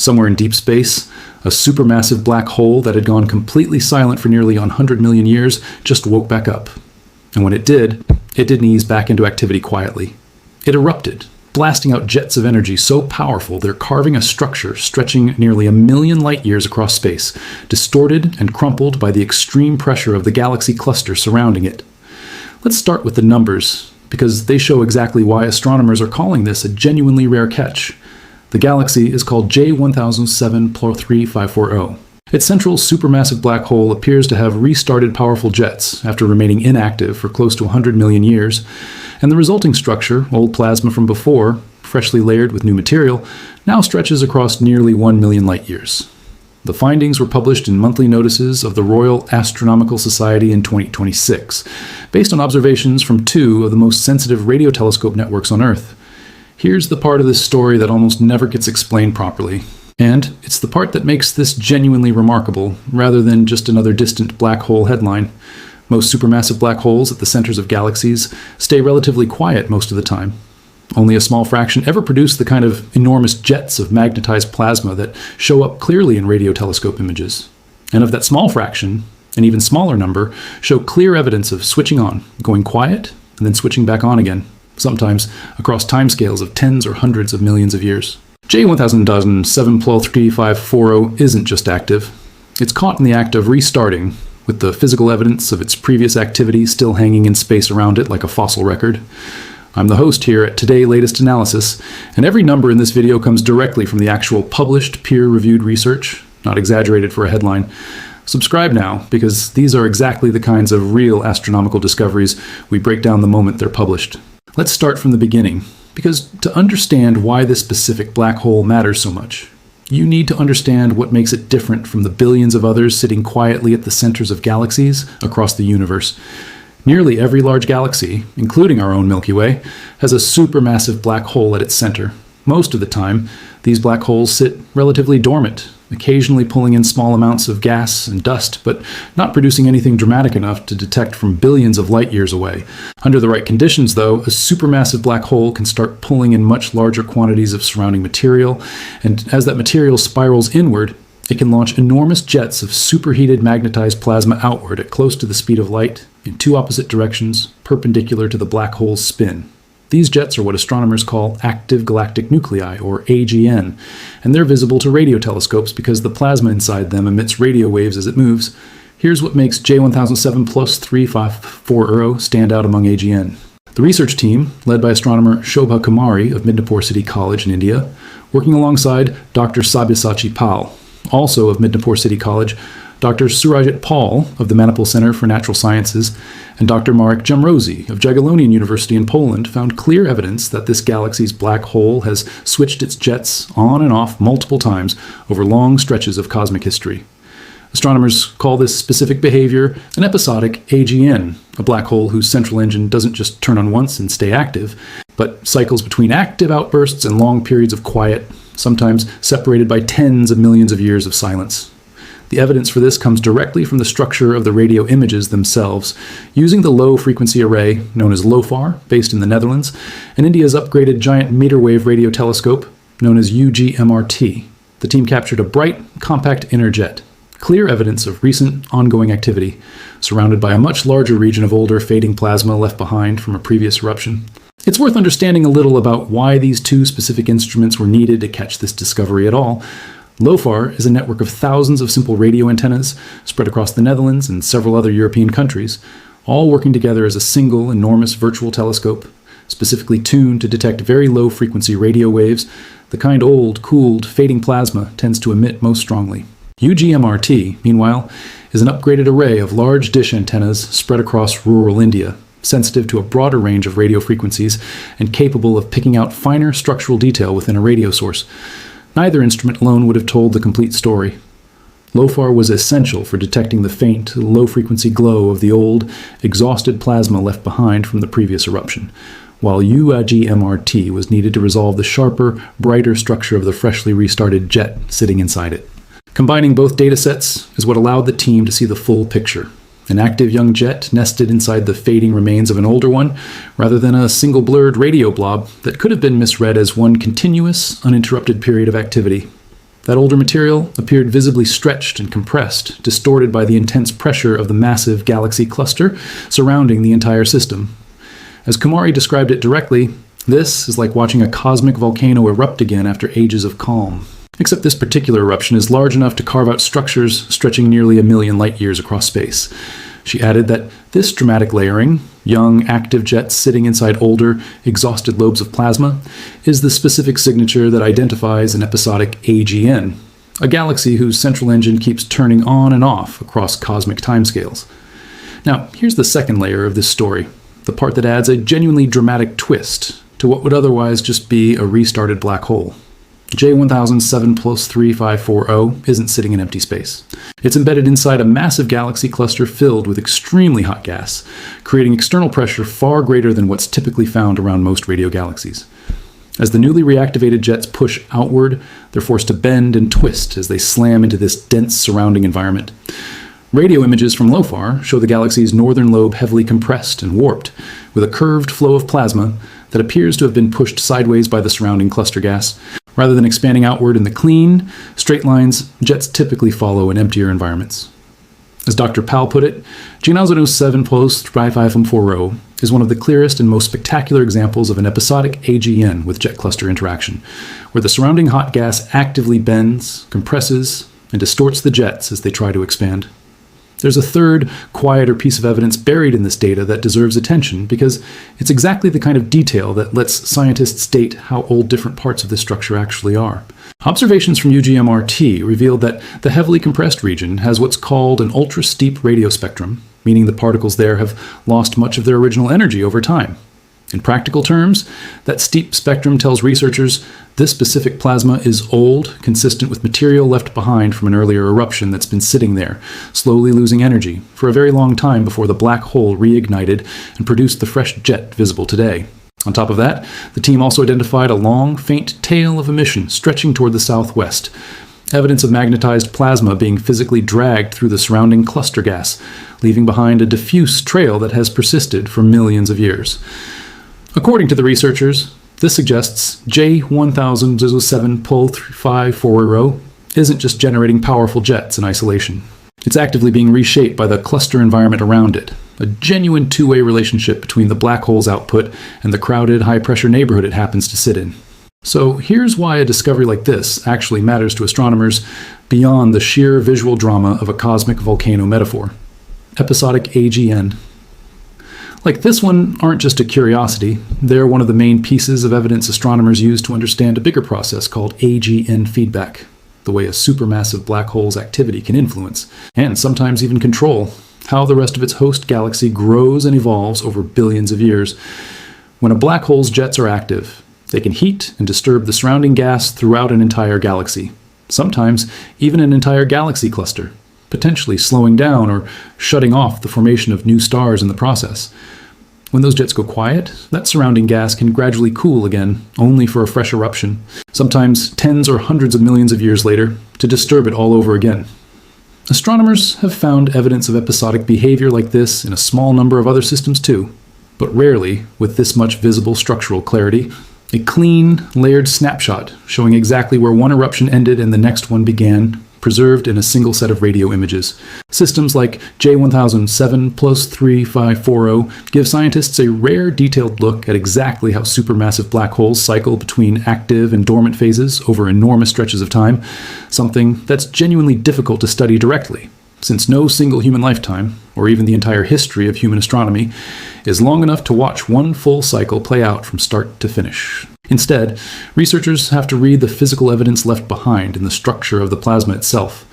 Somewhere in deep space, a supermassive black hole that had gone completely silent for nearly 100 million years just woke back up. And when it didn't ease back into activity quietly. It erupted, blasting out jets of energy so powerful they're carving a structure stretching nearly 1 million light-years across space, distorted and crumpled by the extreme pressure of the galaxy cluster surrounding it. Let's start with the numbers, because they show exactly why astronomers are calling this a genuinely rare catch. The galaxy is called J1007-3540. Its central supermassive black hole appears to have restarted powerful jets after remaining inactive for close to 100 million years, and the resulting structure, old plasma from before, freshly layered with new material, now stretches across nearly 1 million light-years. The findings were published in monthly notices of the Royal Astronomical Society in 2026, based on observations from 2 of the most sensitive radio telescope networks on Earth. Here's the part of this story that almost never gets explained properly. And it's the part that makes this genuinely remarkable, rather than just another distant black hole headline. Most supermassive black holes at the centers of galaxies stay relatively quiet most of the time. Only a small fraction ever produce the kind of enormous jets of magnetized plasma that show up clearly in radio telescope images. And of that small fraction, an even smaller number show clear evidence of switching on, going quiet, and then switching back on again, sometimes across timescales of tens or hundreds of millions of years. J1007-3540 isn't just active. It's caught in the act of restarting, with the physical evidence of its previous activity still hanging in space around it like a fossil record. I'm the host here at Today Latest Analysis, and every number in this video comes directly from the actual published, peer-reviewed research, not exaggerated for a headline. Subscribe now, because these are exactly the kinds of real astronomical discoveries we break down the moment they're published. Let's start from the beginning. Because to understand why this specific black hole matters so much, you need to understand what makes it different from the billions of others sitting quietly at the centers of galaxies across the universe. Nearly every large galaxy, including our own Milky Way, has a supermassive black hole at its center. Most of the time, these black holes sit relatively dormant, occasionally pulling in small amounts of gas and dust, but not producing anything dramatic enough to detect from billions of light-years away. Under the right conditions, though, a supermassive black hole can start pulling in much larger quantities of surrounding material, and as that material spirals inward, it can launch enormous jets of superheated magnetized plasma outward at close to the speed of light, in 2 opposite directions, perpendicular to the black hole's spin. These jets are what astronomers call active galactic nuclei, or AGN, and they're visible to radio telescopes because the plasma inside them emits radio waves as it moves. Here's what makes J1007-3540 stand out among AGN. The research team, led by astronomer Shobha Kumari of Midnapore City College in India, working alongside Dr. Sabyasachi Pal, also of Midnapore City College, Dr. Surajit Paul of the Manipal Center for Natural Sciences, and Dr. Marek Jamrozi of Jagiellonian University in Poland found clear evidence that this galaxy's black hole has switched its jets on and off multiple times over long stretches of cosmic history. Astronomers call this specific behavior an episodic AGN, a black hole whose central engine doesn't just turn on once and stay active, but cycles between active outbursts and long periods of quiet, sometimes separated by tens of millions of years of silence. The evidence for this comes directly from the structure of the radio images themselves. Using the low-frequency array, known as LOFAR, based in the Netherlands, and India's upgraded giant meter-wave radio telescope, known as UGMRT, the team captured a bright, compact inner jet, clear evidence of recent, ongoing activity, surrounded by a much larger region of older, fading plasma left behind from a previous eruption. It's worth understanding a little about why these 2 specific instruments were needed to catch this discovery at all. LOFAR is a network of thousands of simple radio antennas spread across the Netherlands and several other European countries, all working together as a single enormous virtual telescope, specifically tuned to detect very low-frequency radio waves, the kind old, cooled, fading plasma tends to emit most strongly. UGMRT, meanwhile, is an upgraded array of large dish antennas spread across rural India, sensitive to a broader range of radio frequencies and capable of picking out finer structural detail within a radio source. Neither instrument alone would have told the complete story. LOFAR was essential for detecting the faint, low-frequency glow of the old, exhausted plasma left behind from the previous eruption, while UGMRT was needed to resolve the sharper, brighter structure of the freshly restarted jet sitting inside it. Combining both datasets is what allowed the team to see the full picture. An active young jet nested inside the fading remains of an older one, rather than a single blurred radio blob that could have been misread as one continuous, uninterrupted period of activity. That older material appeared visibly stretched and compressed, distorted by the intense pressure of the massive galaxy cluster surrounding the entire system. As Kumari described it directly, this is like watching a cosmic volcano erupt again after ages of calm. Except this particular eruption is large enough to carve out structures stretching nearly 1 million light-years across space. She added that this dramatic layering, young, active jets sitting inside older, exhausted lobes of plasma, is the specific signature that identifies an episodic AGN, a galaxy whose central engine keeps turning on and off across cosmic timescales. Now, here's the second layer of this story, the part that adds a genuinely dramatic twist to what would otherwise just be a restarted black hole. J1007+3540 isn't sitting in empty space. It's embedded inside a massive galaxy cluster filled with extremely hot gas, creating external pressure far greater than what's typically found around most radio galaxies. As the newly reactivated jets push outward, they're forced to bend and twist as they slam into this dense surrounding environment. Radio images from LOFAR show the galaxy's northern lobe heavily compressed and warped, with a curved flow of plasma that appears to have been pushed sideways by the surrounding cluster gas. Rather than expanding outward in the clean, straight lines, jets typically follow in emptier environments. As Dr. Powell put it, J1007+3540 is one of the clearest and most spectacular examples of an episodic AGN with jet cluster interaction, where the surrounding hot gas actively bends, compresses, and distorts the jets as they try to expand. There's a third, quieter piece of evidence buried in this data that deserves attention because it's exactly the kind of detail that lets scientists date how old different parts of this structure actually are. Observations from UGMRT revealed that the heavily compressed region has what's called an ultra-steep radio spectrum, meaning the particles there have lost much of their original energy over time. In practical terms, that steep spectrum tells researchers this specific plasma is old, consistent with material left behind from an earlier eruption that's been sitting there, slowly losing energy, for a very long time before the black hole reignited and produced the fresh jet visible today. On top of that, the team also identified a long, faint tail of emission stretching toward the southwest, evidence of magnetized plasma being physically dragged through the surrounding cluster gas, leaving behind a diffuse trail that has persisted for millions of years. According to the researchers, this suggests J1007+3540 isn't just generating powerful jets in isolation. It's actively being reshaped by the cluster environment around it, a genuine two-way relationship between the black hole's output and the crowded, high-pressure neighborhood it happens to sit in. So here's why a discovery like this actually matters to astronomers beyond the sheer visual drama of a cosmic volcano metaphor. Episodic AGN. Like this one aren't just a curiosity, they're one of the main pieces of evidence astronomers use to understand a bigger process called AGN feedback, the way a supermassive black hole's activity can influence, and sometimes even control, how the rest of its host galaxy grows and evolves over billions of years. When a black hole's jets are active, they can heat and disturb the surrounding gas throughout an entire galaxy, sometimes even an entire galaxy cluster, potentially slowing down or shutting off the formation of new stars in the process. When those jets go quiet, that surrounding gas can gradually cool again, only for a fresh eruption, sometimes tens or hundreds of millions of years later, to disturb it all over again. Astronomers have found evidence of episodic behavior like this in a small number of other systems too, but rarely with this much visible structural clarity. A clean, layered snapshot showing exactly where one eruption ended and the next one began, preserved in a single set of radio images. Systems like J1007+3540 give scientists a rare, detailed look at exactly how supermassive black holes cycle between active and dormant phases over enormous stretches of time, something that's genuinely difficult to study directly, since no single human lifetime, or even the entire history of human astronomy, is long enough to watch one full cycle play out from start to finish. Instead, researchers have to read the physical evidence left behind in the structure of the plasma itself,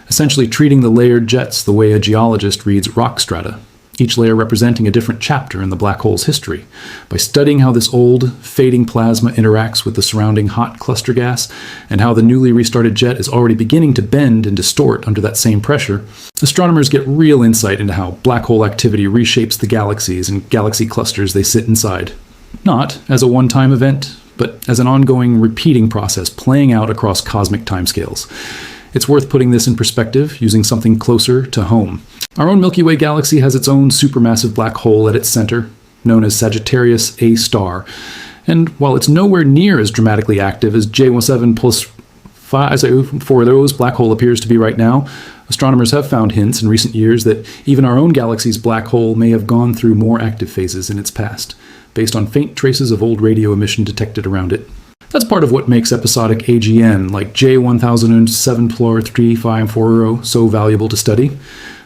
essentially treating the layered jets the way a geologist reads rock strata, each layer representing a different chapter in the black hole's history. By studying how this old, fading plasma interacts with the surrounding hot cluster gas, and how the newly restarted jet is already beginning to bend and distort under that same pressure, astronomers get real insight into how black hole activity reshapes the galaxies and galaxy clusters they sit inside. Not as a one-time event, but as an ongoing, repeating process playing out across cosmic timescales. It's worth putting this in perspective using something closer to home. Our own Milky Way galaxy has its own supermassive black hole at its center, known as Sagittarius A star, and while it's nowhere near as dramatically active as J17+3540, for those black hole appears to be right now, astronomers have found hints in recent years that even our own galaxy's black hole may have gone through more active phases in its past, based on faint traces of old radio emission detected around it. That's part of what makes episodic AGN, like J1007-3540, so valuable to study.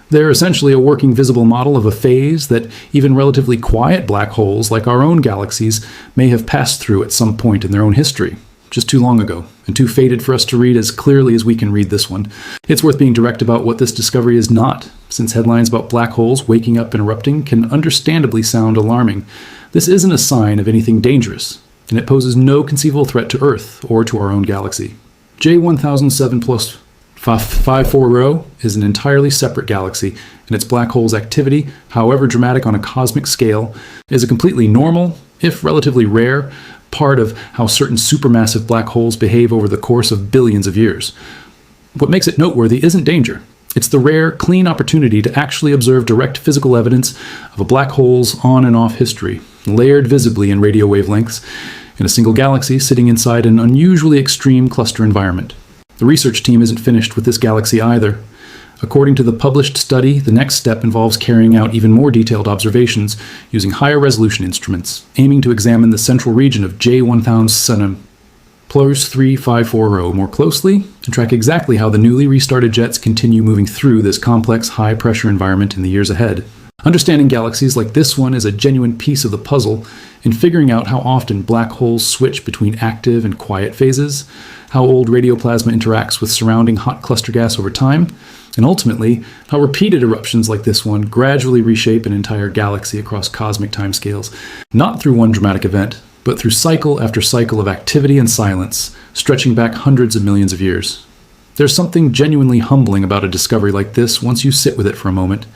They're essentially a working visible model of a phase that even relatively quiet black holes like our own galaxies may have passed through at some point in their own history, just too long ago, and too faded for us to read as clearly as we can read this one. It's worth being direct about what this discovery is not, since headlines about black holes waking up and erupting can understandably sound alarming. This isn't a sign of anything dangerous, and it poses no conceivable threat to Earth or to our own galaxy. J1007+540 is an entirely separate galaxy, and its black hole's activity, however dramatic on a cosmic scale, is a completely normal, if relatively rare, part of how certain supermassive black holes behave over the course of billions of years. What makes it noteworthy isn't danger. It's the rare, clean opportunity to actually observe direct physical evidence of a black hole's on and off history, layered visibly in radio wavelengths, in a single galaxy sitting inside an unusually extreme cluster environment. The research team isn't finished with this galaxy either. According to the published study, the next step involves carrying out even more detailed observations using higher resolution instruments, aiming to examine the central region of J1007+3540 more closely and track exactly how the newly restarted jets continue moving through this complex, high-pressure environment in the years ahead. Understanding galaxies like this one is a genuine piece of the puzzle in figuring out how often black holes switch between active and quiet phases, how old radioplasma interacts with surrounding hot cluster gas over time, and ultimately, how repeated eruptions like this one gradually reshape an entire galaxy across cosmic timescales, not through one dramatic event, but through cycle after cycle of activity and silence, stretching back hundreds of millions of years. There's something genuinely humbling about a discovery like this once you sit with it for a moment.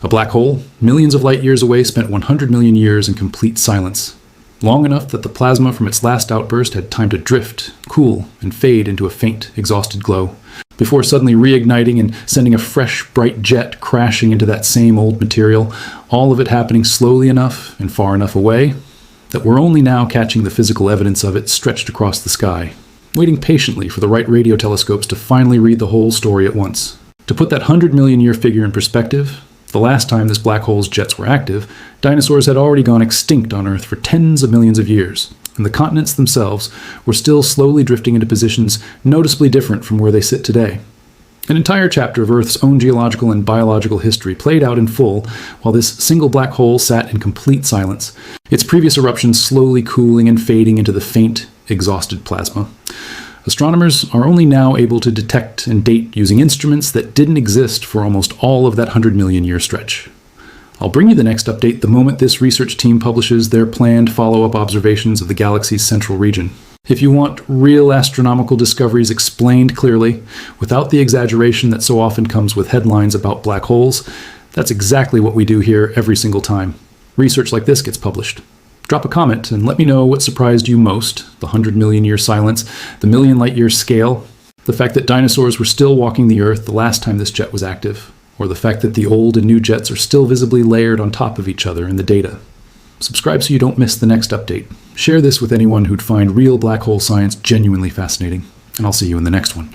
A black hole, millions of light years away, spent 100 million years in complete silence, long enough that the plasma from its last outburst had time to drift, cool, and fade into a faint, exhausted glow, before suddenly reigniting and sending a fresh, bright jet crashing into that same old material, all of it happening slowly enough and far enough away that we're only now catching the physical evidence of it stretched across the sky, waiting patiently for the right radio telescopes to finally read the whole story at once. To put that 100-million-year figure in perspective, the last time this black hole's jets were active, dinosaurs had already gone extinct on Earth for tens of millions of years, and the continents themselves were still slowly drifting into positions noticeably different from where they sit today. An entire chapter of Earth's own geological and biological history played out in full while this single black hole sat in complete silence, its previous eruptions slowly cooling and fading into the faint, exhausted plasma. Astronomers are only now able to detect and date using instruments that didn't exist for almost all of that 100-million-year stretch. I'll bring you the next update the moment this research team publishes their planned follow-up observations of the galaxy's central region. If you want real astronomical discoveries explained clearly, without the exaggeration that so often comes with headlines about black holes, that's exactly what we do here every single time research like this gets published. Drop a comment and let me know what surprised you most, the 100-million-year silence, the million-light-year scale, the fact that dinosaurs were still walking the Earth the last time this jet was active, or the fact that the old and new jets are still visibly layered on top of each other in the data. Subscribe so you don't miss the next update. Share this with anyone who'd find real black hole science genuinely fascinating, and I'll see you in the next one.